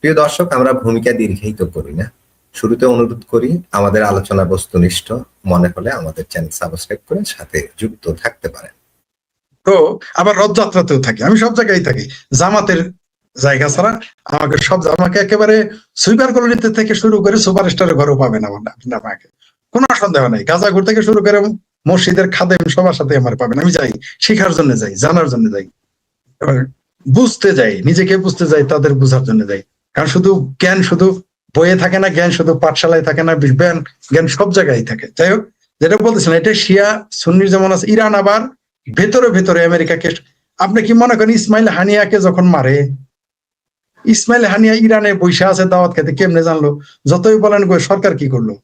প্রিয় দর্শক, আমরা ভূমিকা দীর্ঘায়িত করি না, শুরুতে অনুরোধ করি আমাদের আলোচনা বস্তুনিষ্ঠ মনে হলে আমাদের চ্যানেল সাবস্ক্রাইব করে সাথে যুক্ত থাকতে পারেন। তো আবার রথযাত্রাতেও থাকি, আমি সব জায়গায় থাকি, জামাতের জায়গা ছাড়া আমাকে একেবারে সুইপার কলোনিতে থেকে শুরু করে সুপারস্টারের ঘরেও পাবেন আমাকে, কোনো সন্দেহ নেই। গাজাঘর থেকে শুরু করে মসজিদের খাদেম সবার সাথে আমার পাবেন। আমি যাই, শিখার জন্য যাই, জানার জন্য যাই, বুঝতে যাই, নিজেকে বুঝতে যাই, তাদের বুঝার জন্য যাই। কারণ শুধু জ্ঞান শুধু বইয়ে থাকে না, জ্ঞান শুধু পাঠশালায় থাকে না, জ্ঞান সব জায়গায় থাকে। যাই হোক, যেটা বলতেছিলেন, এটা শিয়া সুন্নির যেমন আছে, ইরান আবার ভেতরে ভেতরে আমেরিকাকে, আপনি কি মনে করেন ইসমাইল হানিয়াকে যখন মারে, ইসমাইল হানিয়া ইরানে বৈশা আছে দাওয়াত খেতে, কেমনে জানলো? যতই বলেন সরকার কি করলো,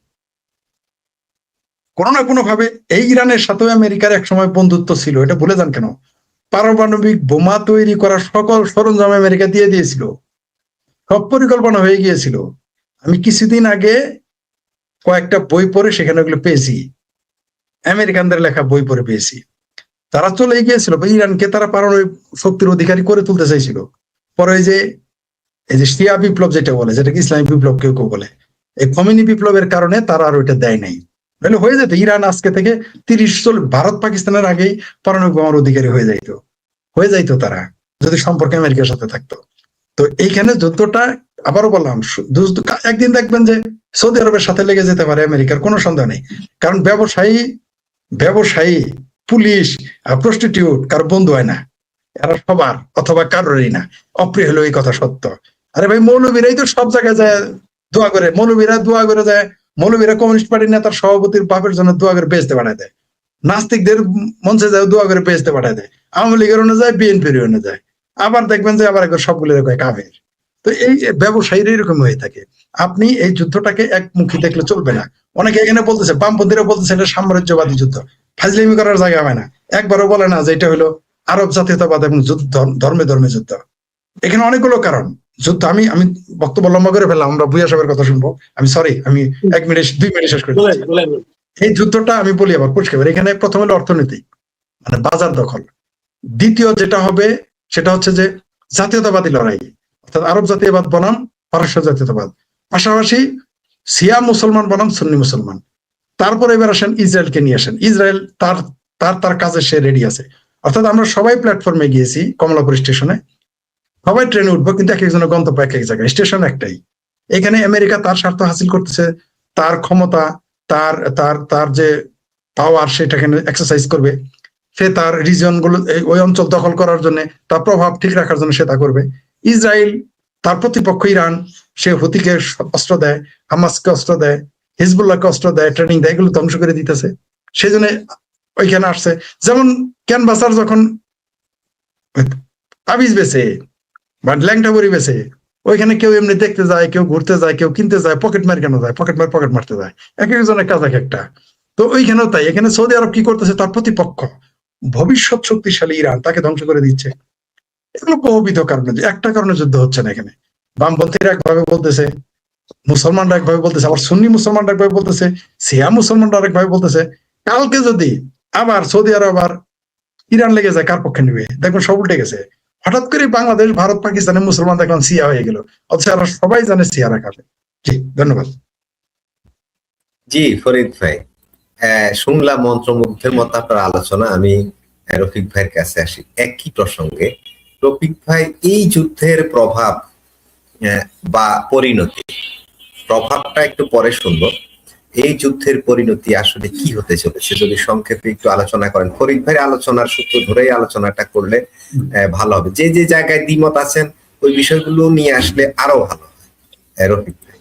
কোনো না কোনো ভাবে। এই ইরানের সাথেও আমেরিকার এক সময় বন্ধুত্ব ছিল, এটা ভুলে যান কেন? পারমাণবিক বোমা তৈরি করার সকল সরঞ্জাম আমেরিকা দিয়ে দিয়েছিল, সব পরিকল্পনা হয়ে গিয়েছিল। আমি কিছুদিন আগে কয়েকটা বই পড়ে সেখানে ওগুলো পেয়েছি, আমেরিকানদের লেখা বই পড়ে পেয়েছি। তারা চলে গিয়েছিল, ইরানকে তারা পারমাণবিক শক্তির অধিকারী করে তুলতে চাইছিল। পরে এই যে শিয়া বিপ্লব যেটা বলে, যেটাকে ইসলামিক বিপ্লব কেউ কেউ বলে, এই খমেনি বিপ্লবের কারণে তারা আর ওইটা দেয় নাই। তাহলে হয়ে যেত ইরান আজকে থেকে 30-40 ভারত পাকিস্তানের আগেই পারমাণবিক বোমার অধিকারী হয়ে যাইতো তারা, যদি সম্পর্কে আমেরিকার সাথে থাকতো। তো এইখানে যুদ্ধটা, আবারও বললাম, একদিন দেখবেন যে সৌদি আরবের সাথে লেগে যেতে পারে আমেরিকার, কোনো সন্দেহ নেই। কারণ ব্যবসায়ী পুলিশ আর প্রস্টিটিউট কারো বন্ধু হয় না, এরা সবার অথবা কারোরই না। অপ্রিয় হলো এই কথা সত্য। আরে ভাই, মৌলবীরাই তো সব জায়গায় যায় দোয়া করে, মৌলবীরা দোয়া করে যায়, মৌলবীরা কমিউনিস্ট পার্টির নেতার সভাপতির বাপের জন্য দোয়া করে বেচতে পাঠায় দেয়, নাস্তিকদের মঞ্চে যায় দোয়া করে বেচতে পাঠায় দেয়, আওয়ামী লীগের অন্য যায়, বিএনপির অন্য যায়। আবার দেখবেন যে আবার একবার সবগুলো কাফের। তো এই ব্যবসায়ীরা এরকম হয়ে থাকে। আপনি এই যুদ্ধটাকে একমুখী দেখলে চলবে না। অনেকে এখানে বলতেছে, বামপন্থীরা বলতেছে এটা সাম্রাজ্যবাদী যুদ্ধ, ফাজলামি করার জায়গা হয় না। একবারও বলে না যে এটা হলো আরব জাতীয়তাবাদ এবং ধর্মে ধর্মে যুদ্ধ। এখানে অনেকগুলো কারণ যুদ্ধ। আমি বক্তব্য লম্বা করে ফেললাম, আমরা ভূয়া সাহেবের কথা শুনবো। আমি সরি, আমি 2 মিনিট শেষ করে দিচ্ছি। এই যুদ্ধটা আমি বলি আবার পরিষ্কার, এখানে প্রথম হলো অর্থনৈতিক, মানে বাজার দখল। দ্বিতীয় যেটা হবে সেটা হচ্ছে যে জাতীয়তাবাদী লড়াই, অর্থাৎ আরব জাতীয়বাদ বনাম পারস্য জাতীয়তাবাদ, পাশাপাশি শিয়া মুসলমান বনাম সুন্নি মুসলমান। তারপরে এবার আসেন ইসরায়েলকে নিয়ে আসেন। ইসরায়েল তার কাজে সে রেডি আছে। অর্থাৎ আমরা সবাই প্ল্যাটফর্মে গিয়েছি, কমলাপুর স্টেশনে সবাই ট্রেনে উঠবো, কিন্তু এক একজনের গন্তব্য এক এক জায়গায়, স্টেশন একটাই। এখানে আমেরিকা তার স্বার্থ হাসিল করতেছে, তার ক্ষমতা, তার যে পাওয়ার সেটাকে এক্সারসাইজ করবে। সে তার রিজন গুলো, ওই অঞ্চল দখল করার জন্য, তার প্রভাব ঠিক রাখার জন্য সে তা করবে। ইসরায়েল তার প্রতিপক্ষ ইরান, সে হুতিকে অস্ত্র দেয়, হামাসকে অস্ত্র দেয়, হিজবুল্লাহকে অস্ত্র দেয়, ট্রেনিং দেয়, এগুলো ধ্বংস করে দিতেছে। সেই জন্য ওইখানে আসছে। যেমন ক্যানভাসার যখন তাবিজ বেছে বা ল্যাংটা বড়ি বেছে, ওইখানে কেউ এমনি দেখতে যায়, কেউ ঘুরতে যায়, কেউ কিনতে যায়, পকেট মার কেন যায়, পকেট মারতে যায়, এক একজনের কাজ এক একটা। তো ওইখানেও তাই, এখানে সৌদি আরব কি করতেছে, তার প্রতিপক্ষ ভবিষ্যৎ শক্তিশালী ইরান তাকে ধ্বংস করে দিচ্ছে। এগুলো বহুবিধ কারণে, একটা কারণে যুদ্ধ হচ্ছে না এখানে। বামপন্থীরা একভাবে বলতেছে, মুসলমানরা একভাবে বলতেছে, আবার সুন্নি মুসলমানরা একভাবে বলতেছে, শিয়া মুসলমানরা আরেকভাবে বলতেছে। কালকে যদি আবার সৌদি আরব আর ইরান লেগে যায়, কার পক্ষে নিবে? দেখবেন সব উল্টে গেছে। হঠাৎ করে বাংলাদেশ, ভারত, পাকিস্তানের মুসলমান দেখলাম শিয়া হয়ে গেল, অথচ আমরা সবাই জানে শিয়ারা কাকে। জি, ধন্যবাদ। জি ফরিদ ভাই, শুনলাম মন্ত্রমুগ্ধের মতো আপনার আলোচনা। আমি রফিক ভাইয়ের কাছে আসি একই প্রসঙ্গে। রফিক ভাই, এই যুদ্ধের প্রভাব বা পরিণতি, প্রভাবটা একটু পরে শুনবো। এই যুদ্ধের পরিণতি আসলে কি হতে চলেছে যদি সংক্ষেপে একটু আলোচনা করেন। ফরিদ ভাইয়ের আলোচনার সূত্র ধরেই আলোচনাটা করলে ভালো হবে। যে যে জায়গায় দ্বিমত আছেন ওই বিষয়গুলো নিয়ে আসলে আরো ভালো হয়। রফিক ভাই,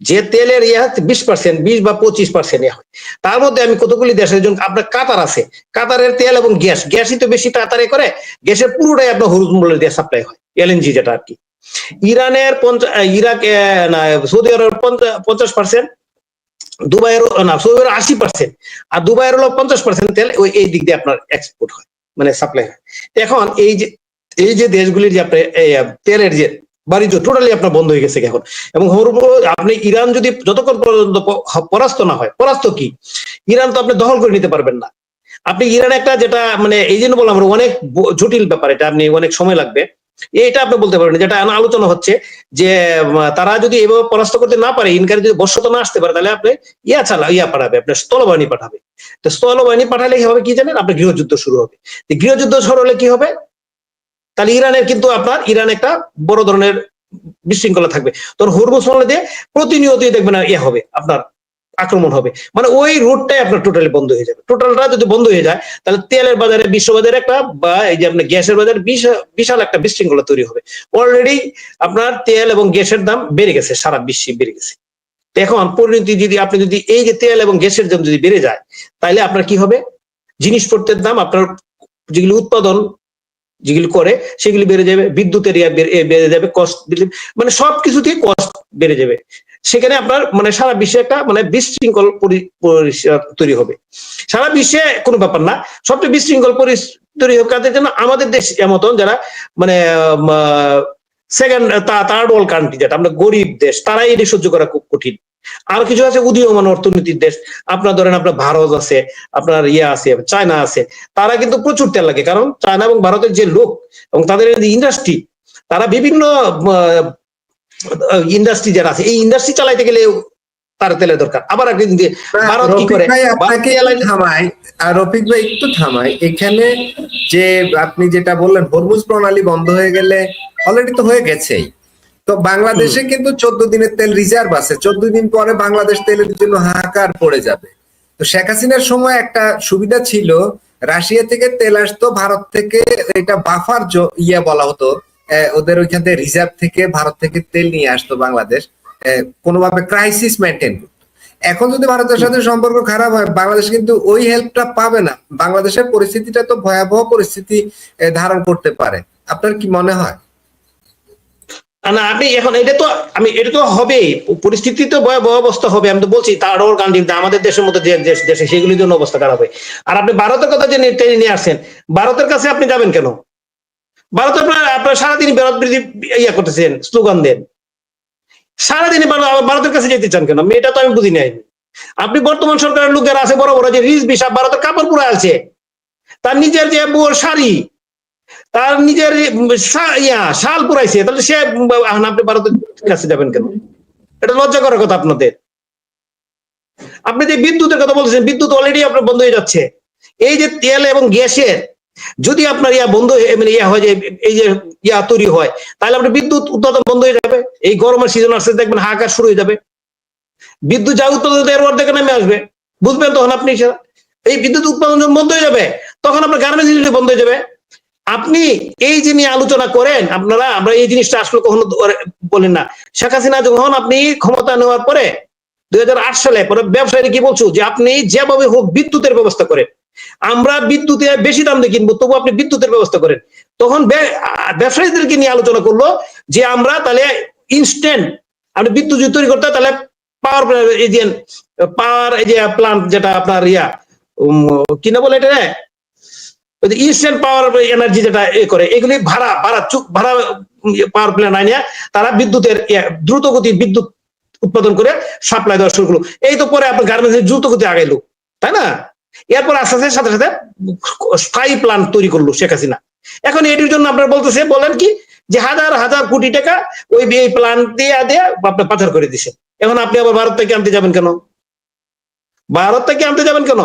যে তেলের 20% 20 বা 25% হয়, তার মধ্যে আমি কতগুলি দেশের জন্য, আপনার কাতার আছে, কাতারের তেল এবং গ্যাসই তো বেশি কাতারে করে, গ্যাসের পুরোটাই আপনার হরুজ মূল্য দিয়ে সাপ্লাই হয়, এলএনজি যেটা আর কি। ইরানের ইরাক না, সৌদি আরবের 50%, দুবাইয়ের না, সৌদি আরবের 80%, আর দুবাইয়ের হলো 50% তেল ওই এই দিক দিয়ে আপনার এক্সপোর্ট হয়, মানে সাপ্লাই হয়। এখন এই যে দেশগুলির যে আপনার তেলের যে বাণিজ্য টোটালি আপনার বন্ধ হয়ে গেছে এখন। এবং আপনি ইরান যদি যতক্ষণ পর্যন্ত পরাস্ত না হয়, পরাস্ত কি, ইরান তো আপনি দখল করে নিতে পারবেন না। আপনি ইরান একটা, যেটা মানে এই জন্য বললাম অনেক জটিল ব্যাপার, এটা আপনি অনেক সময় লাগবে। এটা আপনি বলতে পারবেন, যেটা আলোচনা হচ্ছে যে তারা যদি এভাবে পরাস্ত করতে না পারে, ইনকারে যদি বর্ষত না আসতে পারে, তাহলে আপনি ইয়া পাঠাবে, আপনার স্থলবাহিনী পাঠাবে। তো স্থলবাহিনী পাঠালে কি হবে কি জানেন, আপনার গৃহযুদ্ধ শুরু হবে। গৃহযুদ্ধ শুরু হলে কি হবে, তাহলে ইরানের কিন্তু আপনার ইরান একটা বড় ধরনের বিশৃঙ্খলা থাকবে। তখন হরমুজ দিয়ে প্রতিনিয়তই দেখবেন ইয়ে হবে, আপনার আক্রমণ হবে, মানে ওই রুটটাই আপনার টোটালি বন্ধ হয়ে যাবে। টোটালটা যদি বন্ধ হয়ে যায়, তাহলে তেলের বাজারে, বিশ্ববাজারে একটা, বা এই যে আপনার গ্যাসের বাজারে বিশাল একটা বিশৃঙ্খলা তৈরি হবে। অলরেডি আপনার তেল এবং গ্যাসের দাম বেড়ে গেছে, সারা বিশ্বে বেড়ে গেছে। এখন পরিণতি যদি আপনি যদি এই যে তেল এবং গ্যাসের দাম যদি বেড়ে যায়, তাহলে আপনার কি হবে, জিনিসপত্রের দাম, আপনার যেগুলি উৎপাদন যেগুলি করে সেগুলি বেড়ে যাবে, বিদ্যুতের বেড়ে যাবে, কস্ট, মানে সবকিছুতেই কস্ট বেড়ে যাবে। সেখানে আপনার মানে সারা বিশ্বে একটা মানে বিশৃঙ্খল তৈরি হবে। সারা বিশ্বে কোনো ব্যাপার না, সবচেয়ে বিশৃঙ্খল তৈরি হবে কাদের জন্য, আমাদের দেশ মতন যারা মানে সেকেন্ড থার্ড ওয়ার্ল্ড কান্ট্রি, যেটা আমরা গরিব দেশ, তারাই এটি সহ্য করা খুব কঠিন। আর কিছু আছে উদীয়মান অর্থনীতির দেশ, আপনার ধরেন আপনার ভারত আছে, আপনার আছে, চায়না আছে, তারা কিন্তু প্রচুর তেল লাগে, কারণ চায়না এবং ভারতের যে লোক এবং তাদের ইন্ডাস্ট্রি, তারা বিভিন্ন ইন্ডাস্ট্রি যারা আছে, এই ইন্ডাস্ট্রি চালাইতে গেলে তার তেলের দরকার। আবার একদিন দিয়ে ভারত কি করে, রফিক ভাই একটু থামাই এখানে, যে আপনি যেটা বললেন হরমুজ প্রণালী বন্ধ হয়ে গেলে, অলরেডি তো হয়ে গেছেই, তো বাংলাদেশে কিন্তু 14 দিনের তেল রিজার্ভ আছে, 14 দিন পরে বাংলাদেশ তেলের জন্য হাহাকার পড়ে যাবে। তো শেখ হাসিনার সময় একটা সুবিধা ছিল, রাশিয়া থেকে তেল আসতো, ভারত থেকে এটা বাফার বলা হতো, ওদের ওইখান থেকে রিজার্ভ থেকে ভারত থেকে তেল নিয়ে আসতো বাংলাদেশ, কোনোভাবে ক্রাইসিস মেনটেন করতো। এখন যদি ভারতের সাথে সম্পর্ক খারাপ হয়, বাংলাদেশ কিন্তু ওই হেল্পটা পাবে না, বাংলাদেশের পরিস্থিতিটা তো ভয়াবহ পরিস্থিতি ধারণ করতে পারে। আপনার কি মনে হয়? না, আপনি এখন এটা তো হবে, পরিস্থিতি তো ভয়াবহ অবস্থা হবে। আমি তো বলছি থার্ড ওয়ার্ল্ড কান্ট্রি, আমাদের দেশের মতো যে দেশে, সেগুলির জন্য অবস্থা খারাপ হয়। আর আপনি ভারতের কথা যে নিয়ে আসছেন, ভারতের কাছে আপনি যাবেন কেন? ভারত আপনার সারাদিন বিরোধী করতেছেন, স্লোগান দেন, সারাদিন ভারতের কাছে যেতে চান কেন? এটা তো আমি বুঝি নাই। আপনি বর্তমান সরকারের লোক যারা আছে, বড় বড় যে রিজভি সাহেব, ভারতের কাপড় পরে আছে, তার নিজের যে বউর শাড়ি, তার নিজের শাল পুরাইছে, তাহলে সে আপনি ভারতের কাছে যাবেন কেন? এটা লজ্জা করার কথা আপনাদের। আপনি যে বিদ্যুতের কথা বলছেন, বিদ্যুৎ অলরেডি আপনার বন্ধ হয়ে যাচ্ছে। এই যে তেল এবং গ্যাসের যদি আপনার বন্ধ মানে হয়, যে এই যে তৈরি হয়, তাহলে আপনার বিদ্যুৎ উৎপাদন বন্ধ হয়ে যাবে। এই গরমের সিজন আসছে, দেখবেন হাহাকার শুরু হয়ে যাবে, বিদ্যুৎ যা উৎপাদন এর অর্ধেক নেমে আসবে, বুঝবেন তখন আপনি। এই বিদ্যুৎ উৎপাদন বন্ধ হয়ে যাবে, তখন আপনার গার্মেন্টস ইন্ডাস্ট্রি বন্ধ হয়ে যাবে। আপনি এই যে নিয়ে আলোচনা করেন, আমরা এই জিনিসটা আসলে কখনো বলেন না। শেখ হাসিনা যখন আপনি ক্ষমতা নেওয়ার পরে 2008 সালে পরে ব্যবসায়ীরা কি বলছো, যে আপনি যেভাবে হোক বিদ্যুতের ব্যবস্থা করেন, আমরা বিদ্যুতে বেশি দাম দিয়ে কিনবো, তবু আপনি বিদ্যুতের ব্যবস্থা করেন। তখন ব্যবসায়ীদেরকে নিয়ে আলোচনা করলো যে আমরা তাহলে ইনস্ট্যান্ট আপনি বিদ্যুৎ তৈরি করতে, তাহলে পাওয়ার প্লান্ট যেটা আপনার কি না বলে এটা, ইনস্ট্যান্ট পাওয়ার এনার্জি যেটা করে, এগুলি ভাড়া পাওয়ার প্ল্যান্ট আনিয়া তারা বিদ্যুতের দ্রুত গতি বিদ্যুৎ উৎপাদন করে সাপ্লাই দেওয়া শুরু করলো। এই তো পরে আপনার গার্মেন্টস দ্রুত গতি আগাইলো, তাই না? এরপর আস্তে আস্তে সাথে সাথে স্থায়ী প্ল্যান্ট তৈরি করলো শেখ হাসিনা। এখন এটির জন্য আপনার বলতেছে, বলেন কি, যে হাজার হাজার কোটি টাকা ওই প্ল্যান্ট দিয়ে আপনার পাচার করে দিছে। এখন আপনি আবার ভারত থেকে আনতে যাবেন কেন? ভারত থেকে আনতে যাবেন কেন?